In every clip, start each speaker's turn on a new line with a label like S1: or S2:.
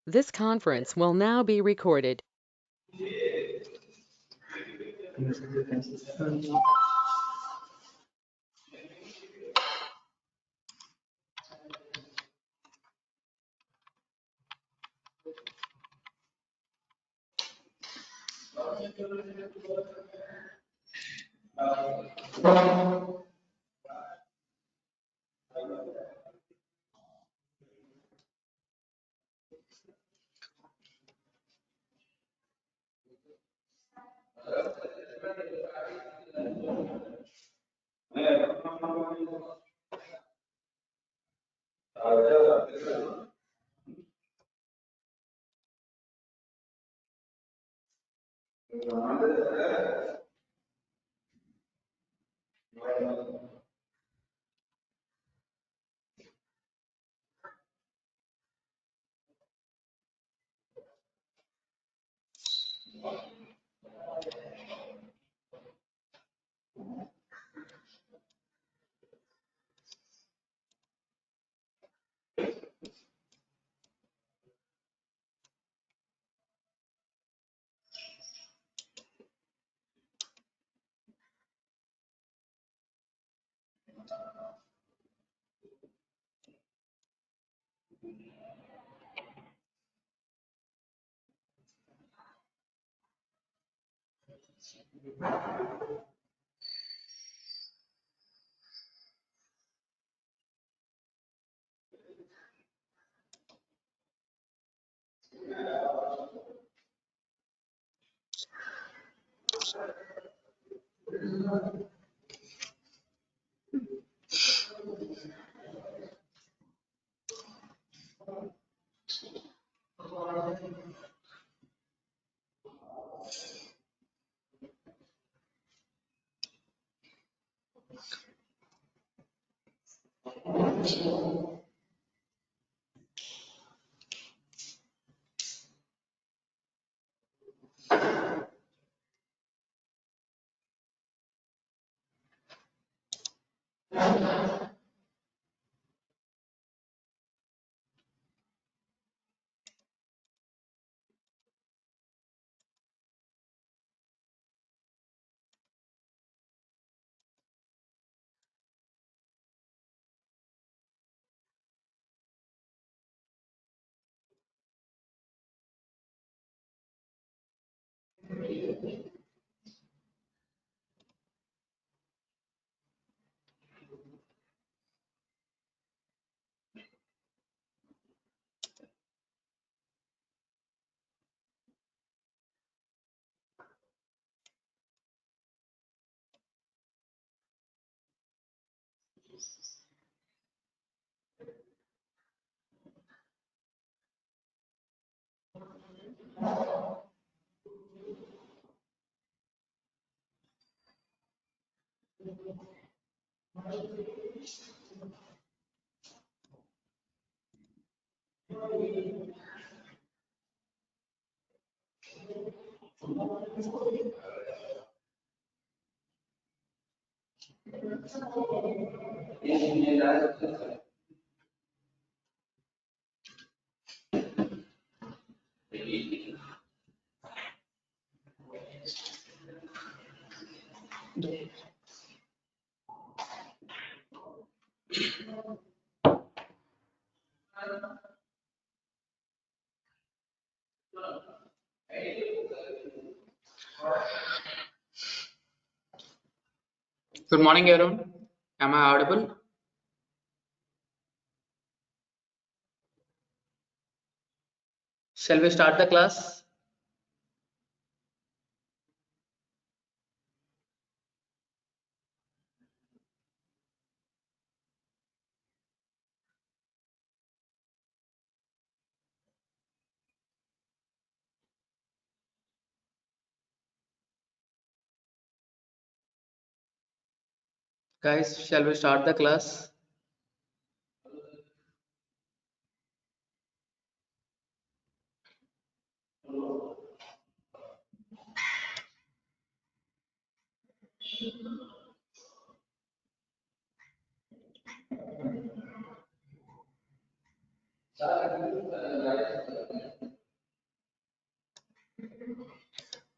S1: This conference will now be recorded.
S2: Good morning, everyone. Am I audible? Shall we start the class? Guys, shall we start the class?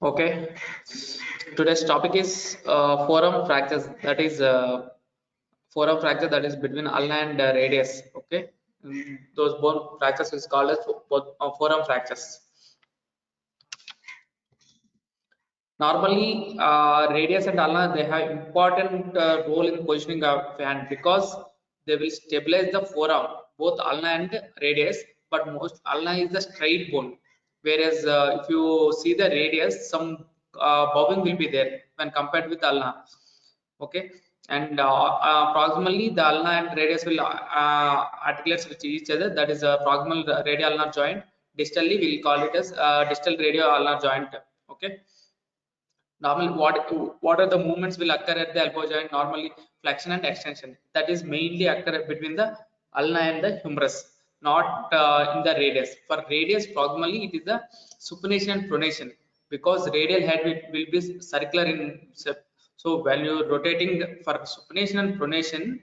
S2: Okay. Today's topic is forearm fractures. That is forearm fracture that is between ulna and radius. Okay. Those bone fractures is called as forearm fractures. Normally, radius and ulna they have important role in positioning of hand because they will stabilize the forearm, both ulna and radius. But most ulna is the straight bone, whereas if you see the radius, some bowing will be there when compared with ulna. Okay, and approximately the ulna and radius will articulate with each other. That is a proximal radial ulnar joint. Distally, we will call it as distal radial ulnar joint. Okay. Normally, what are the movements will occur at the elbow joint? Normally, flexion and extension. That is mainly occur between the ulna and the humerus, not in the radius. For radius, proximally, it is the supination and pronation because radial head will be circular in shape. So when you rotating for supination and pronation,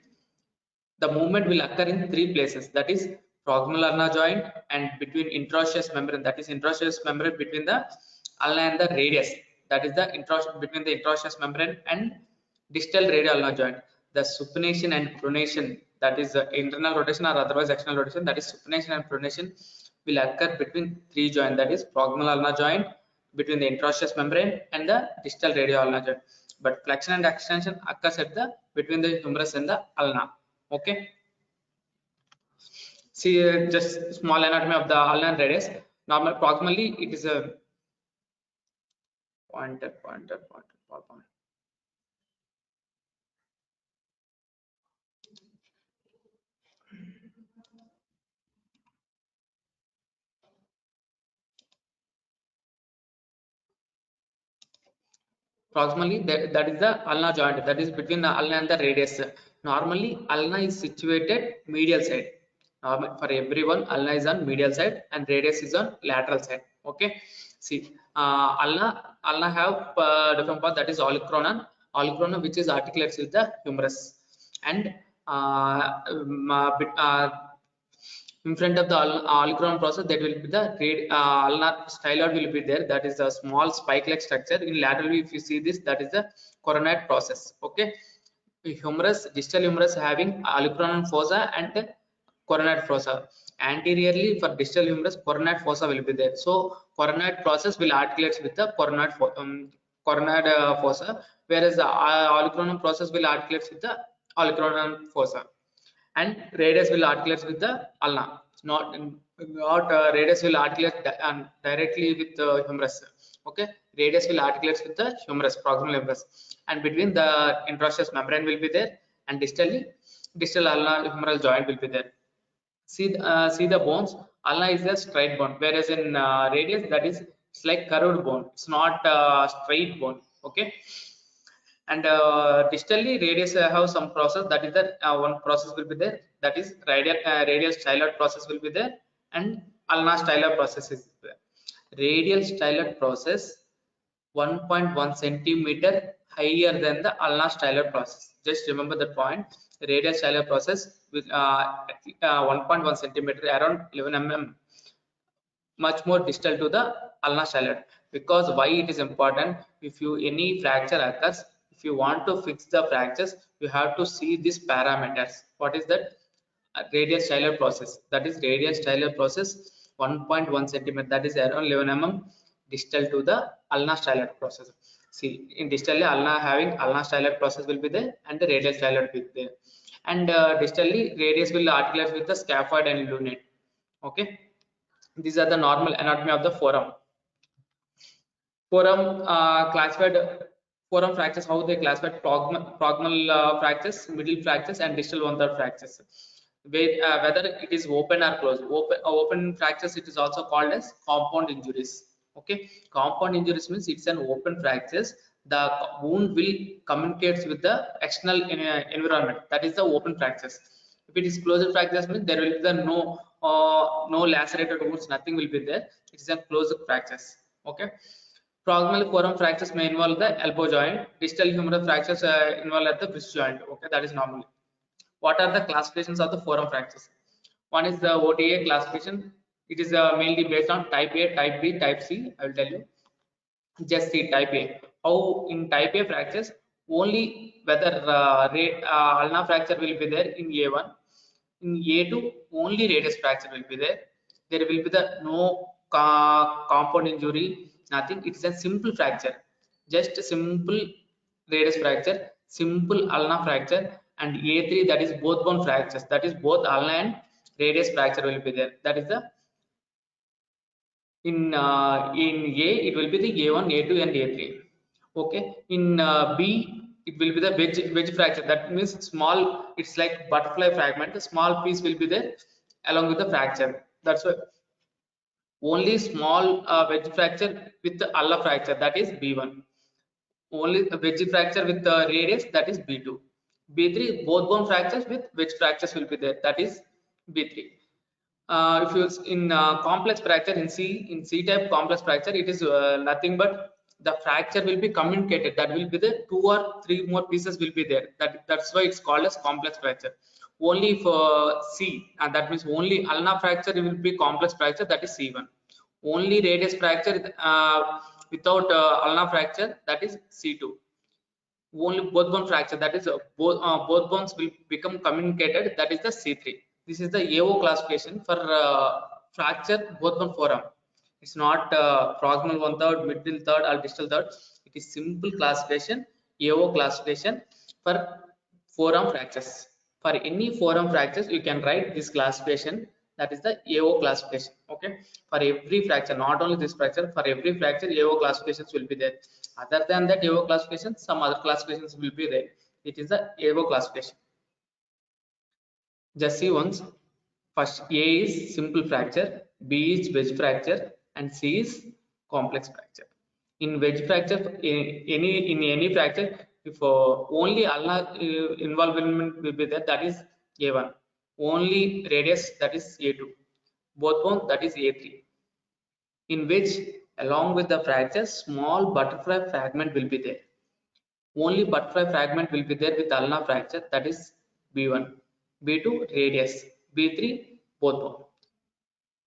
S2: the movement will occur in three places, that is proximal ulnar joint and between interosseous membrane, that is interosseous membrane between the ulna and the radius, that is the between the interosseous membrane and distal radial ulnar joint. The supination and pronation, that is internal rotation or otherwise external rotation, that is supination and pronation will occur between three joints, that is proximal ulnar joint between the interosseous membrane and the distal radial ulnar joint. But flexion and extension occurs at the between the humerus and the ulna. Okay, see just small anatomy of the ulnar and radius. Normal proximally it is a pointer. Proximally that is the ulnar joint, that is between the ulna and the radius. Normally ulna is situated medial side. For everyone, ulna is on medial side and radius is on lateral side. Okay, see ulna have different part, that is olecranon which is articulates with the humerus, and in front of the olecranon process that will be the ulnar styloid will be there, that is a small spike like structure. In laterally if you see this, that is the coronate process. Okay, humerus, distal humerus having olecranon fossa and coronate fossa. Anteriorly for distal humerus, coronate fossa will be there, so coronate process will articulate with the coronate fossa, whereas the olecranon process will articulate with the olecranon fossa, and radius will articulate with the ulna, not radius will articulate directly with the humerus. Okay, radius will articulate with the humerus, proximal humerus, and between the interosseous membrane will be there, and distal ulnar humeral joint will be there. See the bones. Ulna is a straight bone, whereas in radius that is it's like curved bone, it's not straight bone. Okay, and distally radius have some process, that is the one process will be there, that is radial styloid process will be there, and ulnar styloid process is there. Radial styloid process 1.1 centimeter higher than the ulnar styloid process. Just remember that point. Radial styloid process with 1.1 centimeter, around 11 mm, much more distal to the ulnar styloid. Because why it is important? If you any fracture occurs, if you want to fix the fractures, you have to see these parameters. What is that? Radial styloid process, that is radial styloid process 1.1 centimeter, that is around 11 mm distal to the ulnar styloid process. See, in distally ulnar having ulnar styloid process will be there and the radial styloid will be there, and distally radius will articulate with the scaphoid and lunate. Okay, these are the normal anatomy of the forearm. Forearm classified forearm fractures, how they classified proximal fractures, middle fractures, and distal one-third fractures. Whether it is open or closed. Open fractures, it is also called as compound injuries. Okay, compound injuries means it's an open fractures. The wound will communicate with the external environment. That is the open fractures. If it is closed fractures, means there will be the no lacerated wounds, nothing will be there. It is a closed fractures. Okay. Proximal forearm fractures may involve the elbow joint. Distal humeral fractures involve at the wrist joint. Okay, that is normal. What are the classifications of the forearm fractures? One is the OTA classification. It is mainly based on type A, type B, type C. I will tell you. Just see type A. How in type A fractures, only whether ulnar fracture will be there in A1. In A2, only radius fracture will be there. There will be the no compound injury, nothing. It's a simple fracture, just a simple radius fracture, simple ulnar fracture, and A3, that is both bone fractures. That is both ulnar and radius fracture will be there. That is the in A it will be the A1, A2, and A3. Okay. In B it will be the wedge fracture. That means small. It's like butterfly fragment. The small piece will be there along with the fracture. That's why only small wedge fracture with the ulnar fracture. That is B1. Only a wedge fracture with the radius. That is B2. B3 both bone fractures with wedge fractures will be there. That is B3. If you in complex fracture in C type complex fracture, it is nothing but the fracture will be communicated. That will be the 2 or 3 more pieces will be there. That's why it's called as complex fracture. Only for C, and that means only ulnar fracture will be complex fracture. That is C1. Only radius fracture without ulnar fracture, that is C2. Only both bone fracture, that is both bones will become communicated, that is the C3. This is the AO classification for fracture both bone forearm. It's not proximal one third, middle third, or distal third. It is simple classification, AO classification for forearm fractures. For any forearm fractures, you can write this classification. That is the AO classification. Okay. For every fracture, not only this fracture, for every fracture, AO classifications will be there. Other than that AO classification, some other classifications will be there. It is the AO classification. Just see once. First, A is simple fracture, B is wedge fracture, and C is complex fracture. In wedge fracture, in any fracture, if only ulnar involvement will be there, that is A1. Only radius, that is A2. Both bone, that is A3. In which, along with the fracture, small butterfly fragment will be there. Only butterfly fragment will be there with ulnar fracture, that is B1. B2 radius, B3 both bone.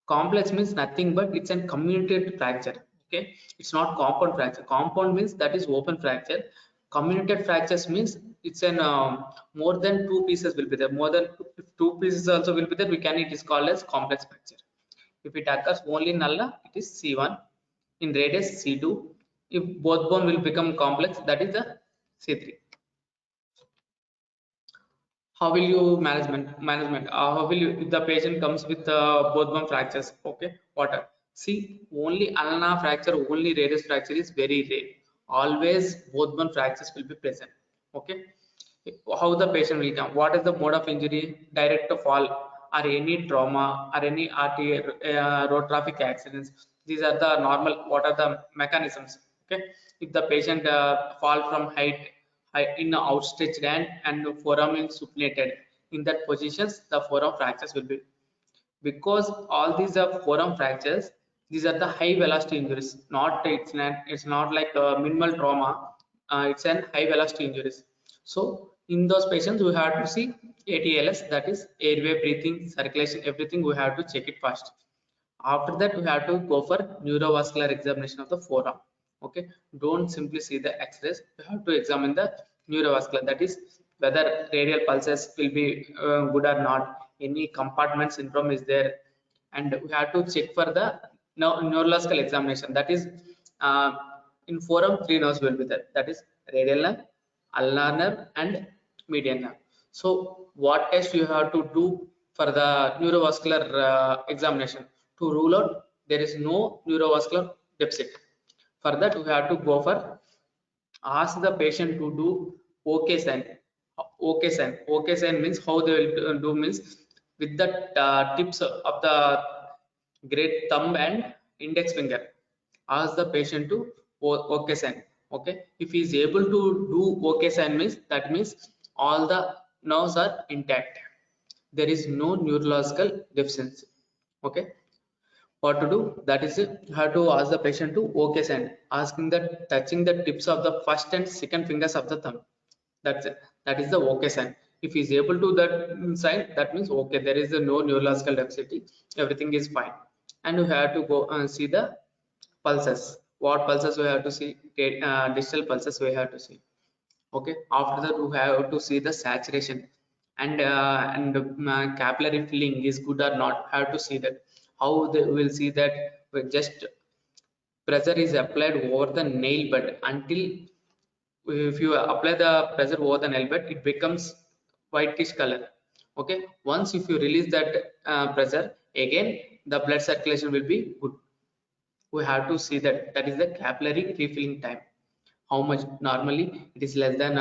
S2: Complex means nothing but it's a comminuted fracture. Okay, it's not compound fracture. Compound means that is open fracture. Comminuted fractures means it's an more than two pieces will be there. More than two pieces also will be there. It is called as complex fracture. If it occurs only in ulnar, it is C1. In radius, C2. If both bone will become complex, that is the C3. How will you management how will you, if the patient comes with both bone fractures? Okay, what see, only ulnar fracture, only radius fracture is very rare. Always both bone fractures will be present. Okay, how the patient will come, what is the mode of injury? Direct fall or any trauma or any road traffic accidents. These are the normal, what are the mechanisms? Okay, if the patient fall from height, in outstretched hand and forearm is supinated, in that positions the forearm fractures will be, because all these are forearm fractures. These are the high velocity injuries, not it's not like a minimal trauma. It's an high velocity injuries. So in those patients we have to see ATLS, that is airway, breathing, circulation, everything we have to check it first. After that we have to go for neurovascular examination of the forearm. Okay, don't simply see the x-rays, you have to examine the neurovascular, that is whether radial pulses will be good or not, any compartment syndrome is there. And we have to check for the neurological examination, that is uh, in forearm three nerves will be there, that is radial nerve, ulnar nerve, and median nerve. So what test you have to do for the neurovascular examination to rule out there is no neurovascular deficit? For that we have to go for, ask the patient to do OK sign. OK sign. OK sign means how they will do means with the tips of the great thumb and index finger. Ask the patient to OK sign. Okay. If he is able to do OK sign means that means all the nerves are intact. There is no neurological deficiency. Okay, what to do, that is you have to ask the patient to OK sign, asking that touching the tips of the first and second fingers of the thumb. That's it, that is the OK sign. If he is able to that sign, that means okay, there is no neurological deficit, everything is fine. and we have to go see the pulses. What pulses we have to see? Digital pulses we have to see. Okay, after that we have to see the saturation and capillary filling is good or not. Have to see that. How they will see that? With just pressure is applied over the nail bed until, if you apply the pressure over the nail bed, it becomes whitish color. Okay, once if you release that pressure again, the blood circulation will be good. We have to see that. That is the capillary refilling time. How much? Normally it is less than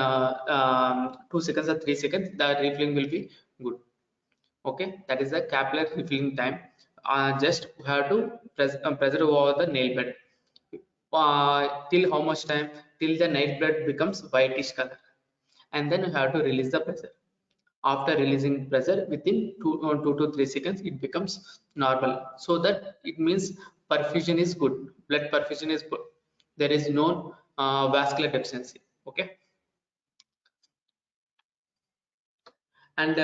S2: 2 seconds or 3 seconds, the refilling will be good. Okay, that is the capillary refilling time. Just we have to pressure over the nail bed till how much time? Till the nail bed becomes whitish color, and then you have to release the pressure. After releasing pressure within 2 to 3 seconds, it becomes normal. So that it means perfusion is good, blood perfusion is good, there is no vascular deficiency. Okay, and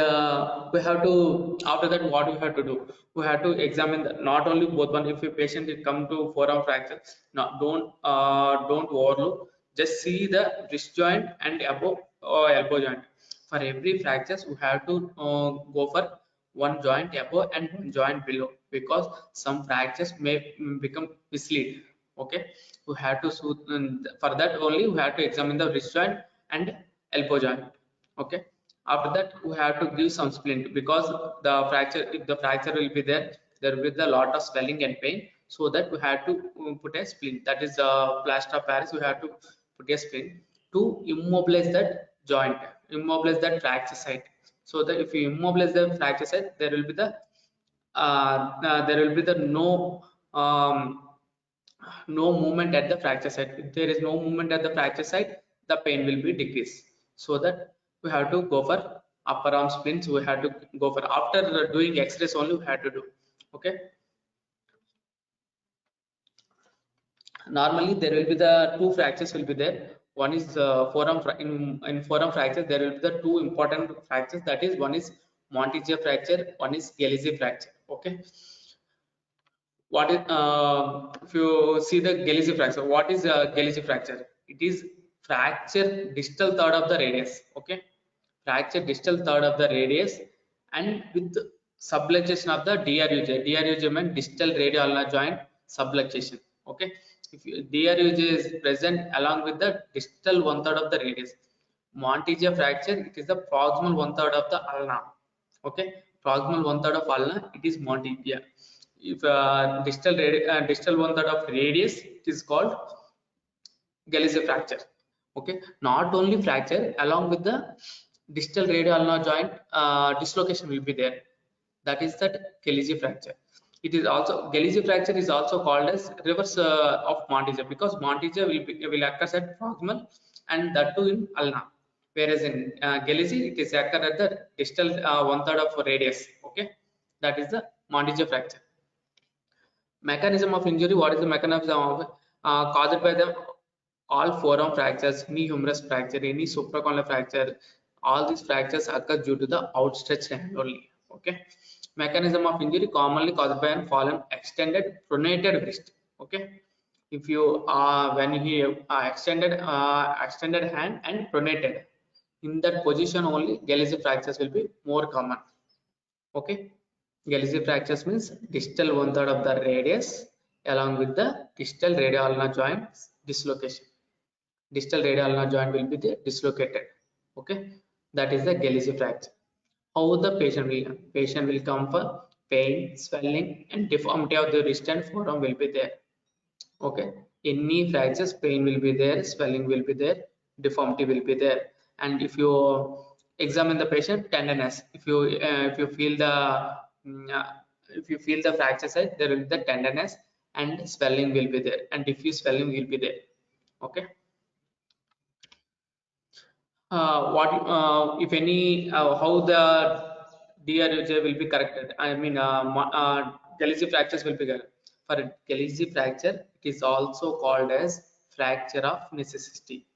S2: we have to, after that, what we have to do? We have to examine not only both one. If a patient will come to forearm fracture, no, don't overlook, just see the wrist joint and above elbow joint. For every fractures we have to go for one joint above and one joint below, because some fractures may become mislead. Okay, we have to for that only we have to examine the wrist joint and elbow joint. Okay, after that we have to give some splint, because the fracture, if the fracture will be there, there will be a lot of swelling and pain. So that we have to put a splint, that is plaster of paris. We have to put a splint to immobilize that joint, immobilize that fracture site. So that if you immobilize the fracture site, there will be the no um, no movement at the fracture site. If there is no movement at the fracture site, the pain will be decreased. So that we have to go for upper arm splints. We have to go for, after doing x-rays only we have to do. Okay, normally there will be the two fractures will be there. One is in forearm fracture there will be the two important fractures, that is, one is Montigia fracture, one is Galeazzi fracture. Okay, what is if you see the Galeazzi fracture, what is Galeazzi fracture? It is fracture distal third of the radius. Okay, fracture distal third of the radius and with subluxation of the DRUJ. DRUJ means distal radial ulnar joint subluxation. Okay, if DRUJ is present along with the distal one third of the radius. Montigia fracture, it is the proximal one third of the ulna. Okay, proximal one third of ulna, it is Montigia. If distal one third of radius, it is called Galeazzi fracture. Okay, not only fracture, along with the distal radial ulnar joint dislocation will be there. That is that Galeazzi fracture. It is also, Galeazzi fracture is also called as reverse of Montigia, because Montigia will occur at proximal and that too in ulna, whereas in Galeazzi it is occur at the distal one third of radius. Okay, that is the Montigia fracture. Mechanism of injury. What is the mechanism of caused by the all forearm fractures, knee humerus fracture, any supracondylar fracture? All these fractures occur due to the outstretched hand only. Okay, mechanism of injury commonly caused by a fallen extended pronated wrist. Okay, if you when he extended hand and pronated, in that position only Galeazzi fractures will be more common. Okay, Galeazzi fractures means distal one third of the radius along with the distal radial ulnar joint dislocation. Distal radial ulnar joint will be dislocated. Okay, that is the Galeazzi fracture. How the patient will come for pain, swelling, and deformity of the wrist and forearm will be there. Okay, any fractures, pain will be there, swelling will be there, deformity will be there. And if you examine the patient, tenderness, if you feel the mm, uh, if you feel the fracture site, there will be the tenderness and swelling will be there, and diffuse swelling will be there. Okay, what if any how the DRUJ will be corrected? I mean, Galeazzi fractures will be corrected. For Galeazzi fracture, it is also called as fracture of necessity.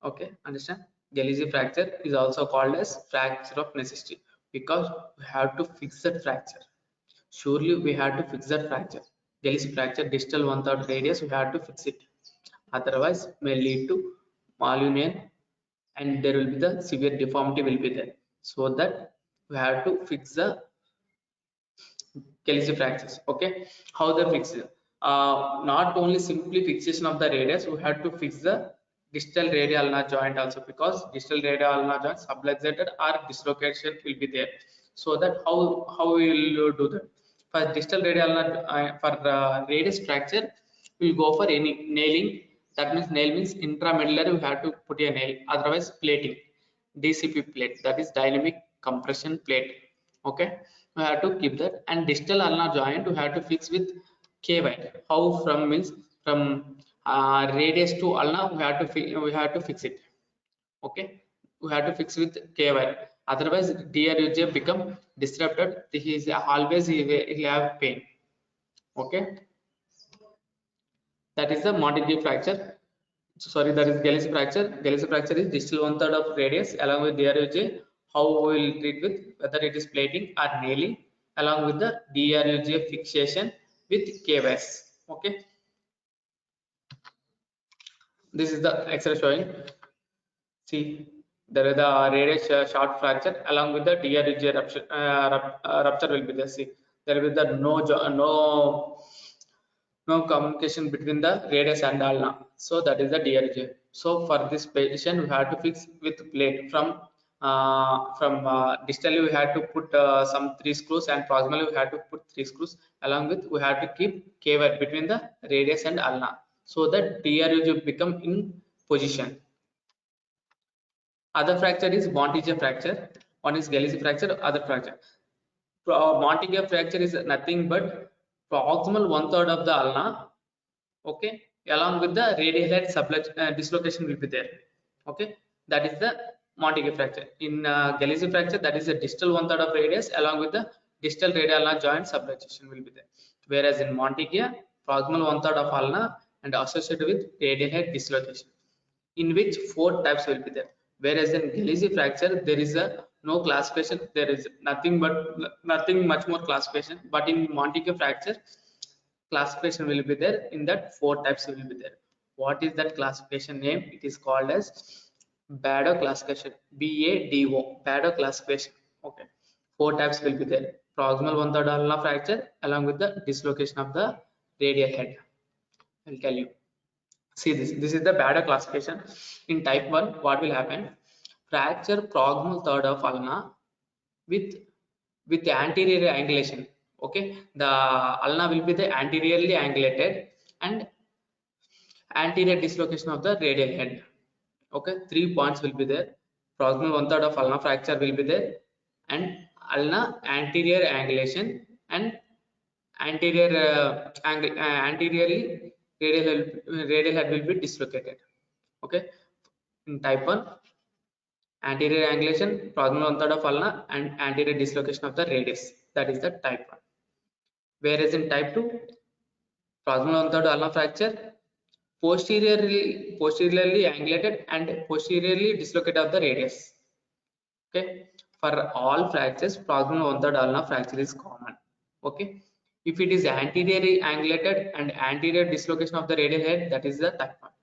S2: Okay, understand? Galeazzi fracture is also called as fracture of necessity, because we have to fix that fracture. Surely we have to fix that fracture. Galissi fracture distal 1/3 radius, we have to fix it. Otherwise, may lead to malunion and there will be the severe deformity will be there. So that we have to fix the Galissi fractures. Okay, how they fix it? Not only simply fixation of the radius, we have to fix the distal radial ulnar joint also, because distal radial ulnar joint subluxated or dislocation will be there. So that how we will do that? For distal radial ulnar, for radius fracture, we will go for any nailing. That means nail means intramedullary. We have to put a nail. Otherwise, plating. DCP plate, that is dynamic compression plate. Okay, we have to keep that. And distal ulnar joint we have to fix with K wire. How? From means from radius to ulnar we have to fix it. Okay, we have to fix with K wire. Otherwise DRUJ become disrupted. He is always he have pain. Okay, that is the Montague fracture. Sorry, that is Galissi fracture. Galissi fracture is distal 1/3 of radius along with DRUJ. How we will treat with whether it is plating or nailing along with the DRUJ fixation with KVS. Okay, this is the X-ray showing. See, there is the radius short fracture along with the DRUJ rupture. Rupture will be there. See, there will be the no communication between the radius and ulna. So that is the DRJ. So for this patient, we have to fix with plate from distally we had to put some 3 screws, and proximally we had to put 3 screws. Along with we have to keep K wire between the radius and ulna, so that DRJ become in position. Other fracture is Montague fracture. One is Galissi fracture. Other fracture. Montague fracture is nothing but proximal 1/3 of the ulna. Okay, along with the radial head dislocation will be there. Okay, that is the Montague fracture. In Galissi fracture, that is the distal 1/3 of radius along with the distal radial joint subluxation will be there. Whereas in Montague, proximal 1/3 of ulna and associated with radial head dislocation, in which 4 types will be there. Whereas in Galissi fracture, there is a no classification. There is nothing much more classification. But in Montague fracture, classification will be there. In that 4 types will be there. What is that classification name? It is called as Bado classification. BADO. Bado classification. Okay. 4 types will be there. Proximal 1/3 ulnar fracture along with the dislocation of the radial head. I'll tell you. See this. This is the Bado classification. In type 1, what will happen? Fracture proximal third of ulna with anterior angulation. Okay, the ulna will be the anteriorly angulated and anterior dislocation of the radial head. Okay, 3 points will be there. Proximal 1/3 of ulna fracture will be there, and ulna anterior angulation and anteriorly radial head will be dislocated. Okay, in type 1, anterior angulation, proximal 1/3 of ulna and anterior dislocation of the radius. That is the type 1. Whereas in type 2, proximal 1/3 ulnar fracture, posteriorly angulated and posteriorly dislocated of the radius. Okay, for all fractures, proximal 1/3 ulnar fracture is common. Okay, if it is anteriorly angulated and anterior dislocation of the radial head, that is the type 1.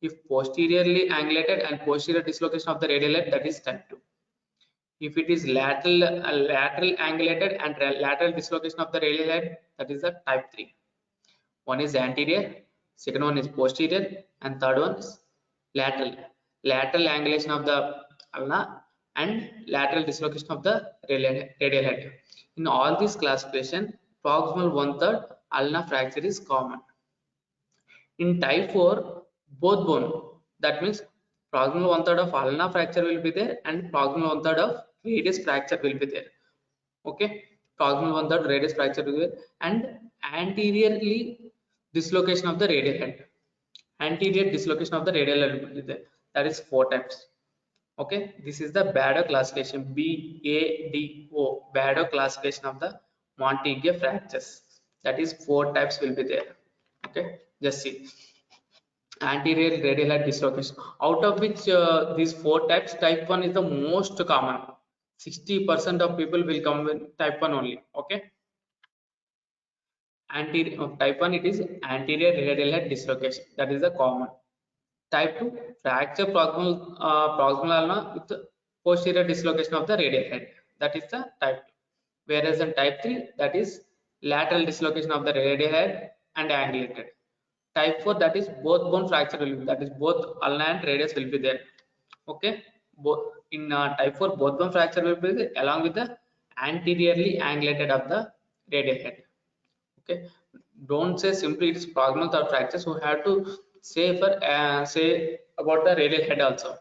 S2: If posteriorly angulated and posterior dislocation of the radial head, that is type 2. If it is lateral angulated and lateral dislocation of the radial head, that is the type 3. One is anterior, second one is posterior, and third one is lateral. Lateral angulation of the ulna and lateral dislocation of the radial head. In all these classification, proximal 1/3 ulna fracture is common. In type 4, both bone, that means proximal 1/3 of ulna fracture will be there and proximal 1/3 of radius fracture will be there. Okay, proximal 1/3 radius fracture will be there, and anteriorly dislocation of the radial head. Anterior dislocation of the radial head will be there. That is 4 types. Okay, this is the Bado classification. BADO, Bado classification of the Montague fractures. That is 4 types will be there. Okay, just see. Anterior radial head dislocation, out of which these 4 types, type 1 is the most common. 60% of people will come with type 1 only. Okay, Type 1 it is anterior radial head dislocation. That is the common. Type 2 fracture proximal ulna with posterior dislocation of the radial head. That is the type 2. Whereas in type 3 that is lateral dislocation of the radial head and angulated. Type 4 that is both bone fracture will be, that is both ulna and radius will be there. Okay, both in type 4 both bone fracture will be there along with the anteriorly angulated of the radial head. Okay, don't say simply it's proximal third fracture, so we have to say for say about the radial head also.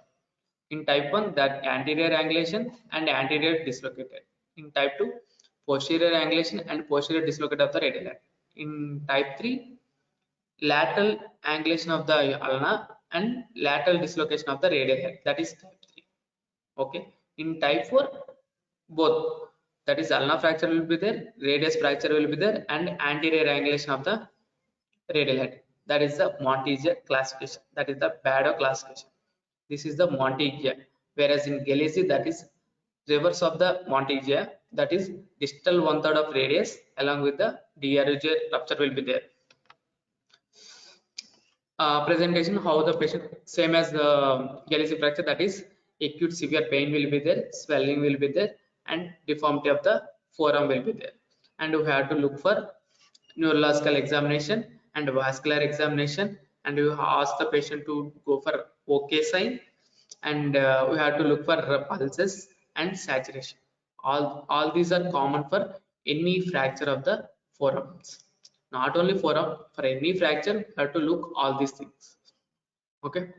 S2: In type 1 that anterior angulation and anterior dislocated. In type 2 posterior angulation and posterior dislocated of the radial head. In type 3 lateral angulation of the ulna and lateral dislocation of the radial head. That is type 3. Okay, in type 4 both, that is ulnar fracture will be there, radius fracture will be there, and anterior angulation of the radial head. That is the Montigia classification. That is the Bado classification. This is the Montigia. Whereas in Galeazzi that is reverse of the Montigia, that is distal 1/3 of radius along with the DRG rupture will be there. Presentation, how the patient, same as the Galeazzi fracture, that is acute severe pain will be there, swelling will be there, and deformity of the forearm will be there. And we have to look for neurological examination and vascular examination, and you ask the patient to go for OK sign, and we have to look for pulses and saturation. All these are common for any fracture of the forearms. Not only forearm, for any fracture you have to look all these things. Okay,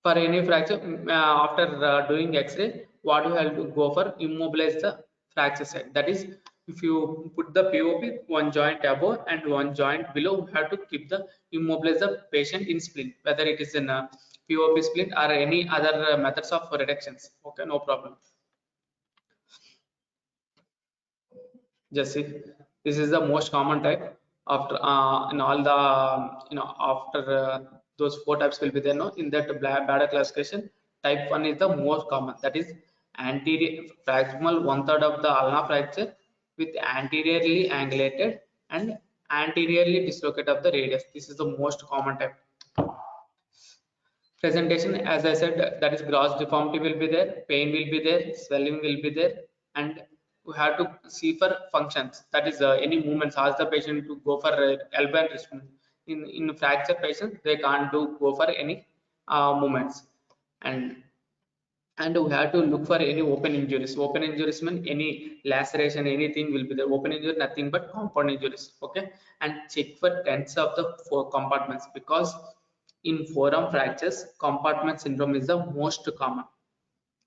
S2: for any fracture, after doing x-ray, what you have to go for, immobilize the fracture site. That is, if you put the POP one joint above and one joint below, you have to keep the immobilize the patient in splint, whether it is in a POP splint or any other methods of reductions. Okay, no problem. Just see, this is the most common type. After in all the after those four types will be there, no, in that bladder classification, type 1 is the most common. That is anterior proximal 1/3 of the ulnar fracture with anteriorly angulated and anteriorly dislocated of the radius. This is the most common type. Presentation, as I said, that is gross deformity will be there, pain will be there, swelling will be there, and we have to see for functions. That is any movements. Ask the patient to go for elbow and wrist movement. In fracture patients, they can't go for any movements, and we have to look for any open injuries. Open injuries mean any laceration, anything will be there. Open injury, nothing but compound injuries. Okay, and check for tense of the four compartments, because in forearm fractures compartment syndrome is the most common.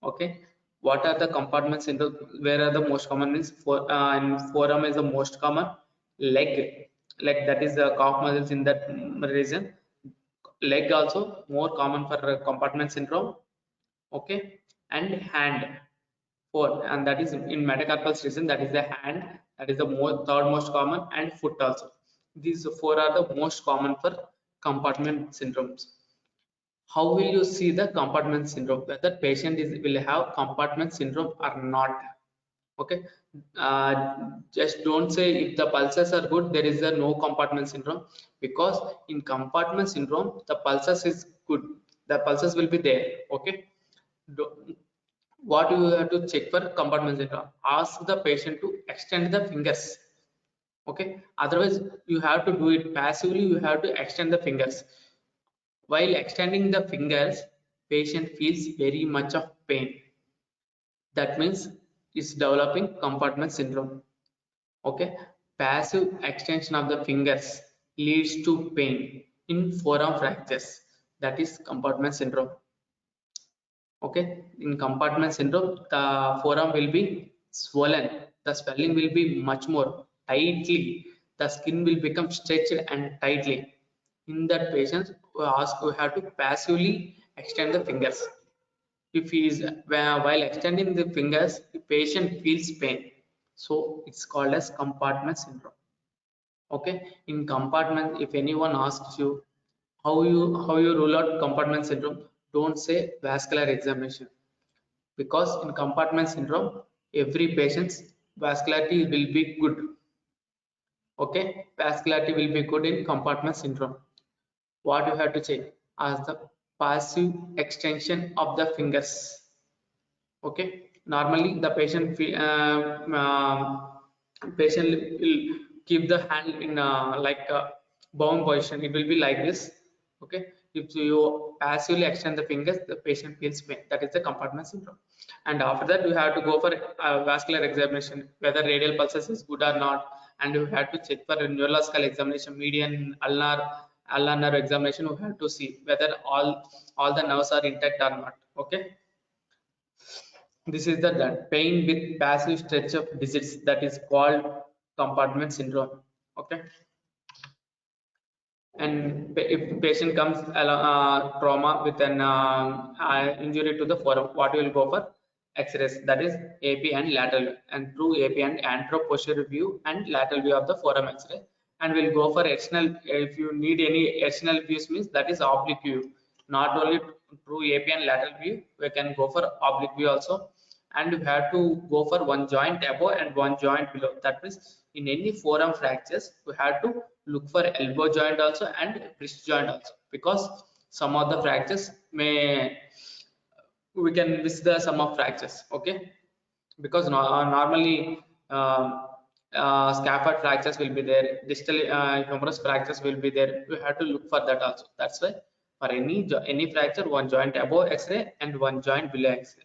S2: Okay, what are the compartment syndrome, where are the most common means, for in forearm is the most common. Leg, that is the calf muscles in that region. Leg also more common for compartment syndrome. Okay, and hand, four, and that is in metacarpal region, that is the hand, that is the third most common, and foot also. These four are the most common for compartment syndromes. How will you see the compartment syndrome, whether patient will have compartment syndrome or not? Okay, uh, just don't say if the pulses are good there is a no compartment syndrome, because in compartment syndrome the pulses is good, the pulses will be there. Okay, what you have to check for compartment syndrome, ask the patient to extend the fingers. Okay, otherwise you have to do it passively, you have to extend the fingers. While extending the fingers, patient feels very much of pain. That means it's developing compartment syndrome. Okay, passive extension of the fingers leads to pain in forearm fractures. That is compartment syndrome. Okay, in compartment syndrome, the forearm will be swollen. The swelling will be much more tightly. The skin will become stretched and tightly. In that patient, we have to passively extend the fingers. If he is while extending the fingers, the patient feels pain. So it's called as compartment syndrome. Okay, in compartment, if anyone asks you how you rule out compartment syndrome, don't say vascular examination, because in compartment syndrome every patient's vascularity will be good. Okay, vascularity will be good in compartment syndrome. What you have to check as the passive extension of the fingers. Okay, normally the patient will keep the hand in like a bound position. It will be like this. Okay, if you passively extend the fingers, the patient feels pain. That is the compartment syndrome. And after that you have to go for vascular examination, whether radial pulses is good or not. And you have to check for a neurological examination, median ulnar nerve examination. You have to see whether all the nerves are intact or not. Okay, this is the pain with passive stretch of digits, that is called compartment syndrome. Okay, and if patient comes trauma with an injury to the forearm, what you will go for? X-rays, that is AP and lateral view. And through AP and anteroposterior view and lateral view of the forearm X-ray. And we'll go for external. If you need any external views, means that is oblique view. Not only through AP and lateral view, we can go for oblique view also. And you have to go for one joint above and one joint below. That means in any forearm fractures, we have to look for elbow joint also and wrist joint also, because some of the fractures may, we can miss the sum of fractures. Okay, because normally scaphoid fractures will be there, distal humerus fractures will be there. We have to look for that also. That's why for any fracture, one joint above X-ray and one joint below X-ray.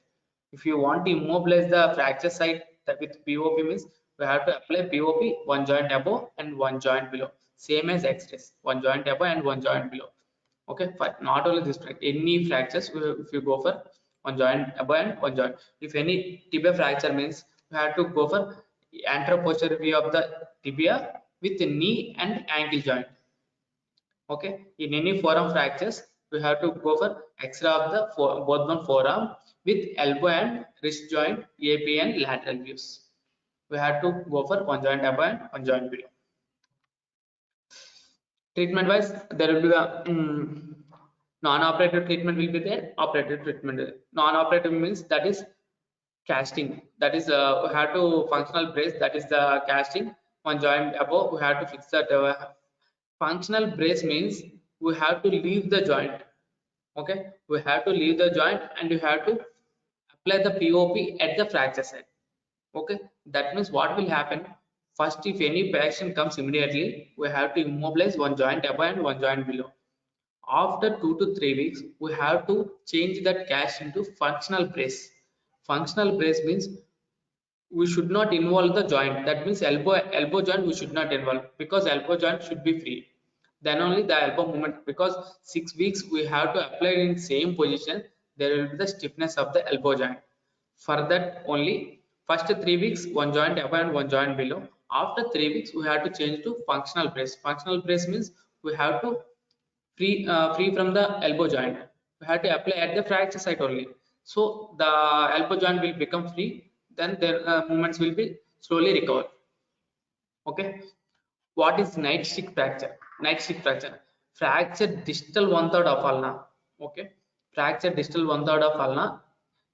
S2: If you want to immobilize the fracture site, that with POP means we have to apply POP one joint above and one joint below, same as X-rays, one joint above and one joint below. Okay, but not only this, any fractures, if you go for one joint above and one joint. If any tibia fracture means you have to go for anteroposterior view of the tibia with the knee and ankle joint. Okay, in any forearm fractures we have to go for x-ray of the both one forearm with elbow and wrist joint, AP and lateral views. We have to go for one joint above and one joint below. Treatment wise, there will be the non-operative treatment will be there, operative treatment. Non-operative means that is casting. That is we have to functional brace. That is the casting. One joint above, we have to fix that. Functional brace means we have to leave the joint. Okay, we have to leave the joint and you have to apply the POP at the fracture site. Okay, that means what will happen? First, if any patient comes immediately, we have to immobilize one joint above and one joint below. After 2 to 3 weeks, we have to change that cast into functional brace. Functional brace means we should not involve the joint. That means elbow joint we should not involve, because elbow joint should be free. Then only the elbow movement, because 6 weeks we have to apply in same position. There will be the stiffness of the elbow joint. For that only, first 3 weeks one joint above and one joint below. After 3 weeks we have to change to functional brace. Functional brace means we have to free from the elbow joint. We have to apply at the fracture site only. So the elbow joint will become free. Then their movements will be slowly recovered. Okay. What is night stick fracture? Night stick fracture. Fracture distal one third of ulna. Okay. Fracture distal one third of ulna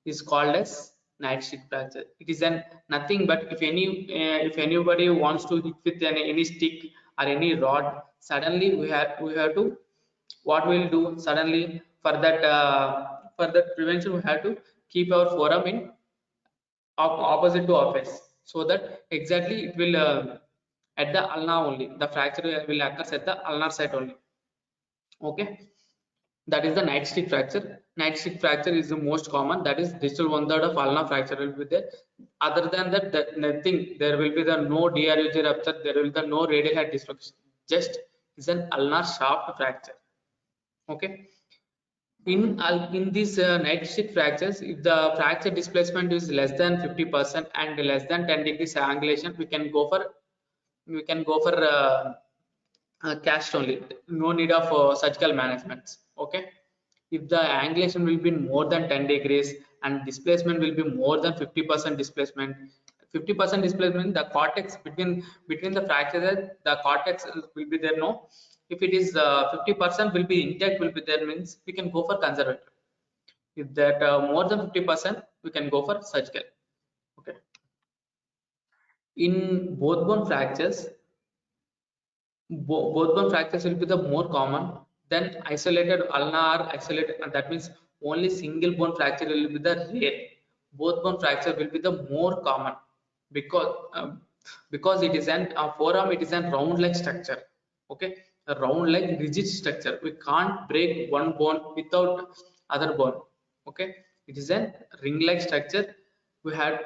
S2: is called as night stick fracture. It is an nothing but if anybody wants to hit with any stick or any rod, suddenly we have to, what we'll do suddenly for that prevention, we have to keep our forearm in opposite to our face, so that exactly it will at the ulna only, the fracture will occur at the ulnar site only. Okay, that is the nightstick fracture. Nightstick fracture is the most common, that is distal one third of ulnar fracture will be there. Other than that, nothing, there will be the no DRUG rupture, there will be the no radial head dislocation, just is an ulnar shaft fracture. Okay, in these night stick fractures, if the fracture displacement is less than 50% and less than 10 degrees angulation, we can go for cast only, no need of surgical management. Okay, if the angulation will be more than 10 degrees and displacement will be more than 50% displacement, 50% displacement, the cortex between the fractures, the cortex will be there, no. If it is 50% will be intact, will be there, means we can go for conservative. If that more than 50%, we can go for surgical. Okay, in both bone fractures, both bone fractures will be the more common. Then isolated ulnar isolated, that means only single bone fracture will be the rare. Both bone fracture will be the more common because it is an forearm, it is a round like structure. Okay, a round like rigid structure, we can't break one bone without other bone. Okay, it is a ring like structure. We had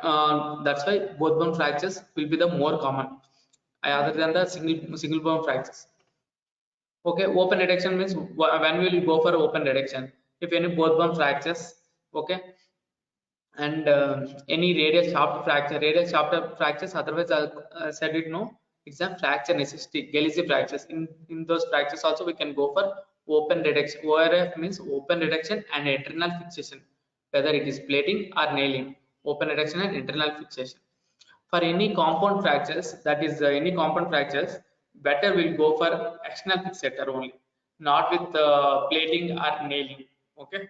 S2: that's why both bone fractures will be the more common other than the single bone fractures. Okay, open reduction means when we will go for open reduction, if any both bone fractures, okay, and any radial shaft fracture, otherwise said it no, it's a fracture necessity, Galeazzi fractures. In those fractures also we can go for open reduction. ORF means open reduction and internal fixation, whether it is plating or nailing. Open reduction and internal fixation. For any compound fractures, that is any compound fractures, better will go for external fixator only, not with plating or nailing. Okay.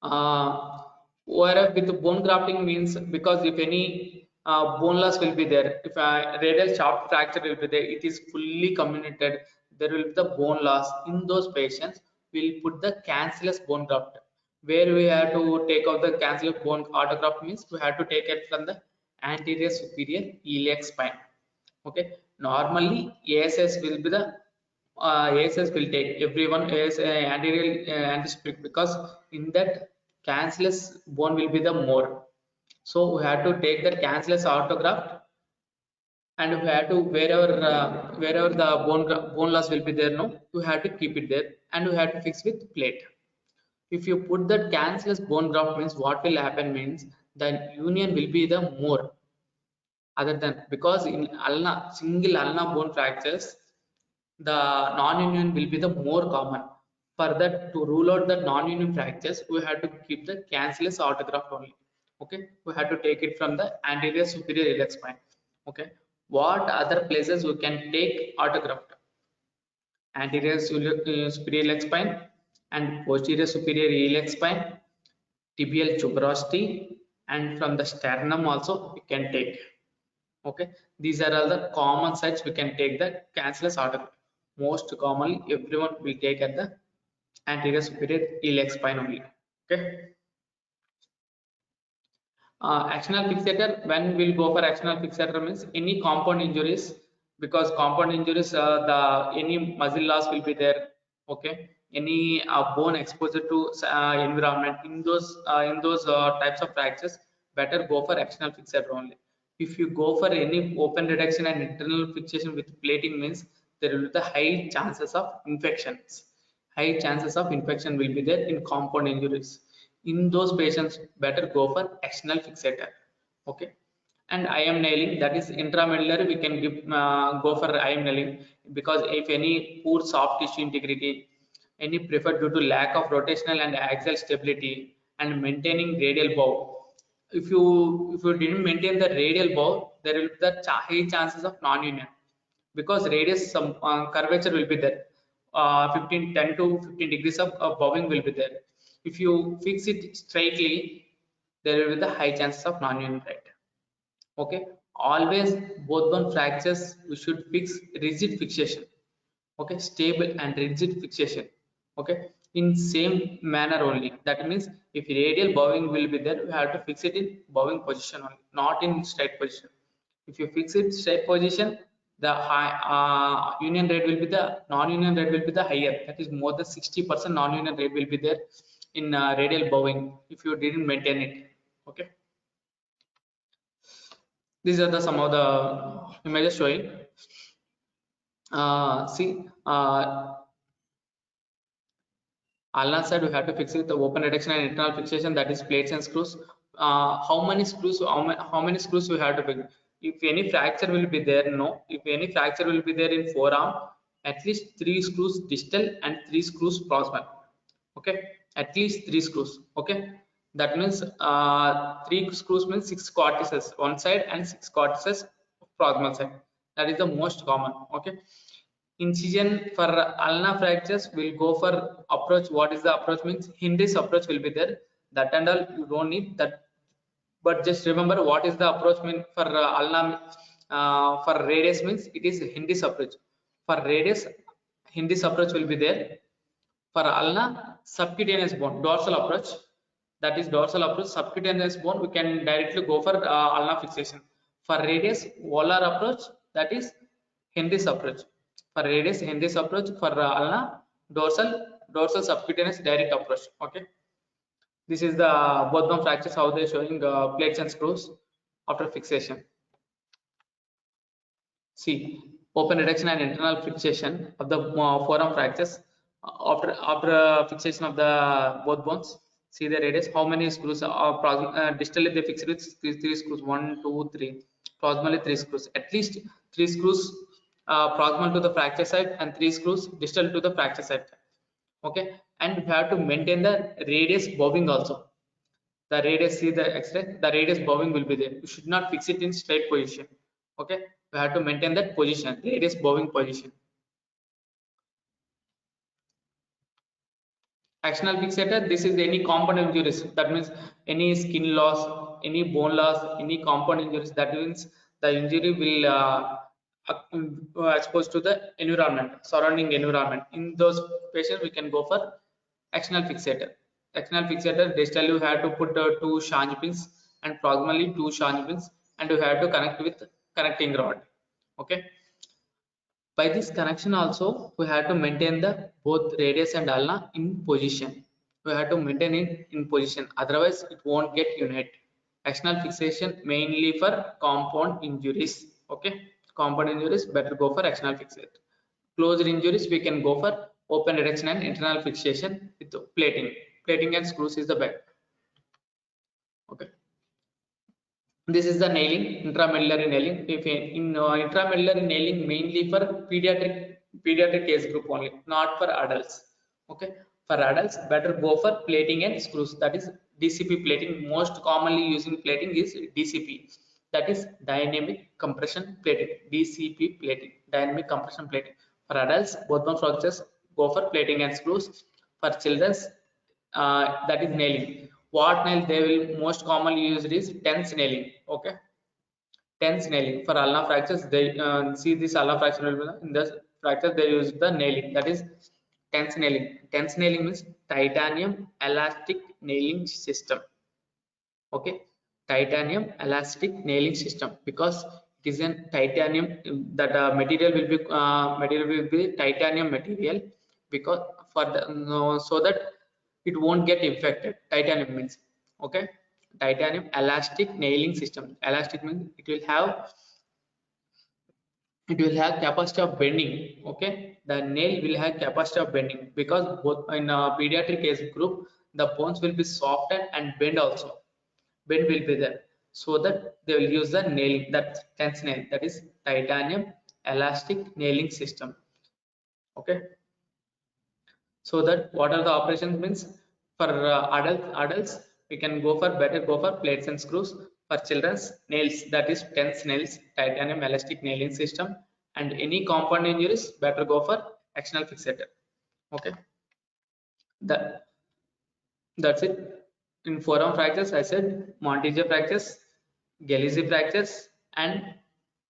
S2: ORF with bone grafting means, because if any bone loss will be there, if a radial shaft fracture will be there, it is fully comminuted, there will be the bone loss. In those patients, we'll put the cancellous bone graft, where we have to take out the cancellous bone autograft means we have to take it from the anterior superior iliac spine. Okay, normally ASS will be the ASS will take everyone as anterior anticipatory, because in that cancellous bone will be the more. So we have to take that cancellous autograft, and we have to wherever the bone loss will be there, no, we have to keep it there, and we have to fix with plate. If you put that cancellous bone graft means what will happen means the union will be the more, other than, because in ulna single ulna bone fractures the non-union will be the more common. For that, to rule out the non-union fractures, we have to keep the cancellous autograft only. Okay, we have to take it from the anterior superior iliac spine. Okay, what other places we can take autograft? Anterior superior iliac spine and posterior superior iliac spine, tibial tuberosity, and from the sternum also we can take. Okay, these are all the common sites we can take the cancellous autograft. Most commonly everyone will take at the anterior superior iliac spine only. Okay. Actional fixator, when we'll go for actional fixator means any compound injuries, because compound injuries, the any muscle loss will be there. Okay, any bone exposure to environment, in those types of fractures, better go for actional fixator only. If you go for any open reduction and internal fixation with plating means there will be the high chances of infection will be there in compound injuries. In those patients, better go for external fixator. Okay, and IM nailing, that is intramedullary, we can give go for IM nailing, because if any poor soft tissue integrity, any preferred due to lack of rotational and axial stability and maintaining radial bow. If you didn't maintain the radial bow, there will be the high chances of non-union, because radius some curvature will be there, 10 to 15 degrees of bowing will be there. If you fix it straightly, there will be the high chances of non-union, right? Okay, always both bone fractures we should fix rigid fixation. Okay, stable and rigid fixation. Okay, in same manner only, that means if radial bowing will be there, we have to fix it in bowing position only, not in straight position. If you fix it straight position, the high union rate will be the non-union rate will be the higher, that is more than 60% non-union rate will be there in radial bowing if you didn't maintain it. Okay, these are the some of the images showing. See, ulnar side we have to fix it the open reduction and internal fixation, that is plates and screws. How many screws we have to fix? If any fracture will be there, no, if any fracture will be there in forearm, at least 3 screws distal and 3 screws proximal. Okay, at least 3 screws. Okay, that means 3 screws means 6 cortices one side and 6 cortices proximal side. That is the most common. Okay, incision for ulnar fractures will go for approach. What is the approach means? Hinde's approach will be there, that and all you don't need that, but just remember what is the approach mean for ulnar. For radius means it is Hindis approach. For radius, Hindis approach will be there. For ulna, subcutaneous bone, dorsal approach. That is dorsal approach, subcutaneous bone. We can directly go for ulna fixation. For radius, volar approach. That is Hindis approach. For radius, Hindis approach. For ulna, dorsal subcutaneous direct approach. Okay. This is the both bone fractures how they are showing plates and screws after fixation. See, open reduction and internal fixation of the forearm fractures after fixation of the both bones. See the radius. How many screws are distally they fixed with three screws? One, two, three. Proximally three screws. At least three screws proximal to the fracture site and three screws distal to the fracture site. Okay, and we have to maintain the radius bobbing also. The radius, see the x-ray, the radius bowing will be there. You should not fix it in straight position. Okay, we have to maintain that position, radius bowing position. Actional fixator, this is any compound injuries. That means any skin loss, any bone loss, any compound injuries. That means the injury will exposed to the environment, surrounding environment. In those patients, we can go for actional fixator. Actional fixator, distally you have to put two shank pins and proximally two shank pins, and you have to connect with connecting rod. Okay. By this connection also, we have to maintain the both radius and ulna in position. We have to maintain it in position. Otherwise, it won't get unite. External fixation mainly for compound injuries. Okay, compound injuries better go for external fixation. Closed injuries we can go for open reduction and internal fixation with plating. Plating and screws is the best. Okay. This is the nailing, intramedullary nailing. If in intramedullary nailing mainly for pediatric case group only, not for adults. Okay, for adults better go for plating and screws. That is DCP plating. Most commonly using plating is DCP. That is dynamic compression plating. DCP plating, dynamic compression plating. For adults, both bone fractures go for plating and screws. For children, that is nailing. What nail they will most commonly use is tense nailing. Okay, tense nailing for ulnar fractures. They see this ulnar fracture in this fracture they use the nailing. That is tense nailing. Tense nailing means titanium elastic nailing system. Okay, titanium elastic nailing system, because it is an titanium, that material will be titanium material, because for the so that it won't get infected. Titanium means, okay, titanium elastic nailing system. Elastic means it will have capacity of bending. Okay, the nail will have capacity of bending, because both in a pediatric case group the bones will be softened and bend also. Bend will be there, so that they will use the nailing, that tense nail, that is titanium elastic nailing system. Okay, so that what are the operations means, for adults we can go for plates and screws. For children's nails, that is tense nails, titanium elastic nailing system. And any compound injuries better go for actional fixator. Okay, that that's it. In forearm fractures I said Monteja fractures, Galeazzi fractures, and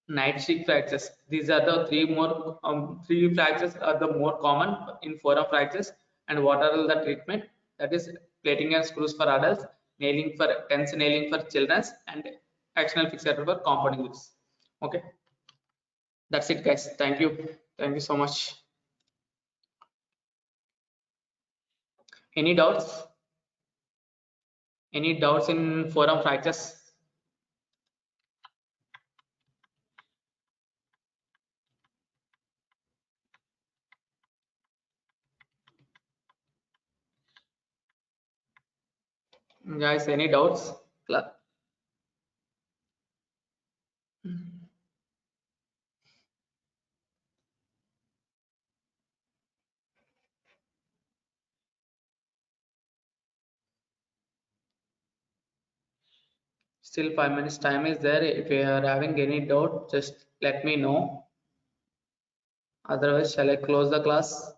S2: nightstick fractures. These are the three fractures are the more common in forearm fractures. And what are the treatment? That is plating and screws for adults, nailing for tense nailing for children, and actional fixator for compound injuries. Okay, that's it, guys. Thank you so much. Any doubts? Any doubts in forearm fractures? Guys, any doubts? Still 5 minutes time is there. If you are having any doubt, just let me know. Otherwise, shall I close the class?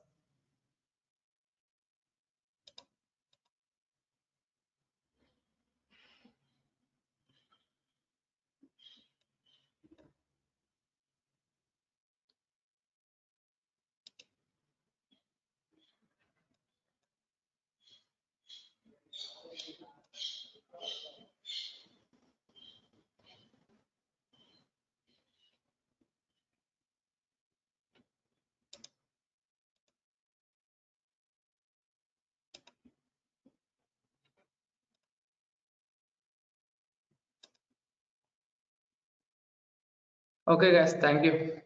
S2: Okay, guys, thank you.